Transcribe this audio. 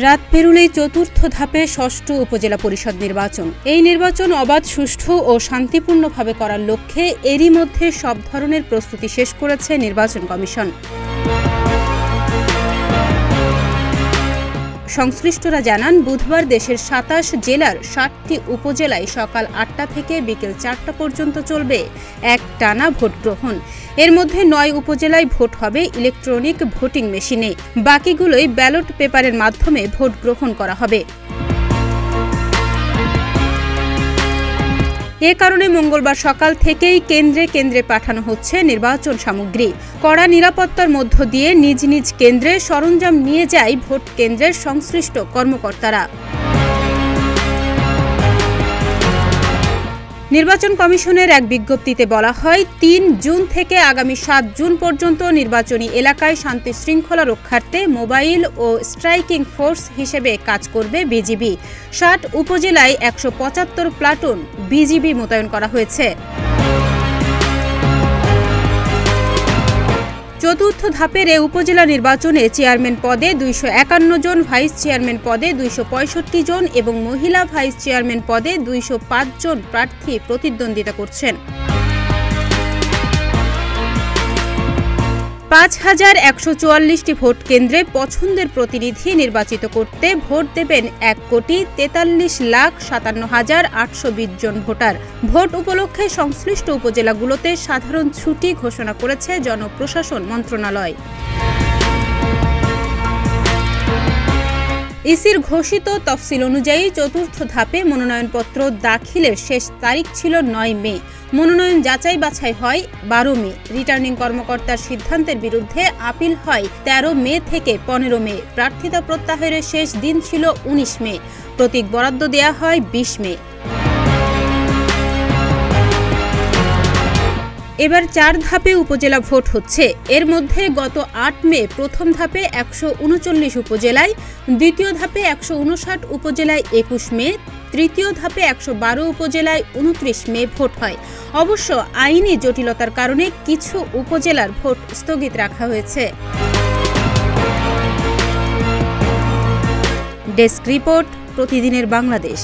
রাত পেরুলেই চতুর্থ ধাপে ষষ্ঠ উপজেলা পরিষদ নির্বাচন। এই নির্বাচন অবাধ, সুষ্ঠু ও শান্তিপূর্ণভাবে করার লক্ষ্যে এরই মধ্যে সব ধরনের প্রস্তুতি শেষ করেছে নির্বাচন কমিশন। সংশ্লিষ্টরা জানান, বুধবার দেশের ২৭ জেলার ৭টি উপজেলায় সকাল ৮টা থেকে বিকেল ৪টা পর্যন্ত চলবে একটানা ভোট গ্রহণ। এর মধ্যে ৯ উপজেলায় ভোট হবে ইলেকট্রনিক ভোটিং মেশিনে, বাকিগুলোই ব্যালট পেপারের মাধ্যমে ভোট গ্রহণ করা হবে। এ কারণে মঙ্গলবার সকাল থেকেই কেন্দ্রে কেন্দ্রে পাঠানো হচ্ছে নির্বাচন সামগ্রী। কড়া নিরাপত্তার মধ্য দিয়ে নিজ নিজ কেন্দ্রে সরঞ্জাম নিয়ে যায় ভোট কেন্দ্রের সংশ্লিষ্ট কর্মকর্তারা। নির্বাচন কমিশনের এক বিজ্ঞপ্তিতে বলা হয়, ৩ জুন থেকে আগামী ৭ জুন পর্যন্ত নির্বাচনী এলাকায় শান্তি শৃঙ্খলা রক্ষার্থে মোবাইল ও স্ট্রাইকিং ফোর্স হিসেবে কাজ করবে বিজিবি। ৬০ উপজেলায় ১৭৫ প্লাটুন বিজিবি মোতায়েন করা হয়েছে। চতুর্থ ধাপের এ উপজেলা নির্বাচনে চেয়ারম্যান পদে ২৫১ জন, ভাইস চেয়ারম্যান পদে ২৬৫ জন এবং মহিলা ভাইস চেয়ারম্যান পদে ২০৫ জন প্রার্থী প্রতিদ্বন্দ্বিতা করছেন। ৫,১৪৪টি ভোট কেন্দ্রে পছন্দের প্রতিনিধি নির্বাচিত করতে ভোট দেবেন ১,৪৩,৫৭,৮২০ জন ভোটার। ভোট উপলক্ষে সংশ্লিষ্ট উপজেলাগুলোতে সাধারণ ছুটি ঘোষণা করেছে জনপ্রশাসন মন্ত্রণালয়। ইসির ঘোষিত তফসিল অনুযায়ী চতুর্থ ধাপে মনোনয়নপত্র দাখিলের শেষ তারিখ ছিল ৯ মে। মনোনয়ন যাচাই বাছাই হয় ১২ মে। রিটার্নিং কর্মকর্তার সিদ্ধান্তের বিরুদ্ধে আপিল হয় ১৩ মে থেকে ১৫ মে। প্রার্থিতা প্রত্যাহারের শেষ দিন ছিল ১৯ মে। প্রতীক বরাদ্দ দেয়া হয় ২০ মে। এবার ৪ ধাপে উপজেলা ভোট হচ্ছে। এর মধ্যে গত ৮ মে প্রথম ধাপে ১৩৯ উপজেলায়, দ্বিতীয় ধাপে ১৫৯ উপজেলায় ২১ মে, তৃতীয় ধাপে ১১২ উপজেলায় ২৯ মে ভোট হয়। অবশ্য আইনি জটিলতার কারণে কিছু উপজেলার ভোট স্থগিত রাখা হয়েছে। ডেস্ক রিপোর্ট, প্রতিদিনের বাংলাদেশ।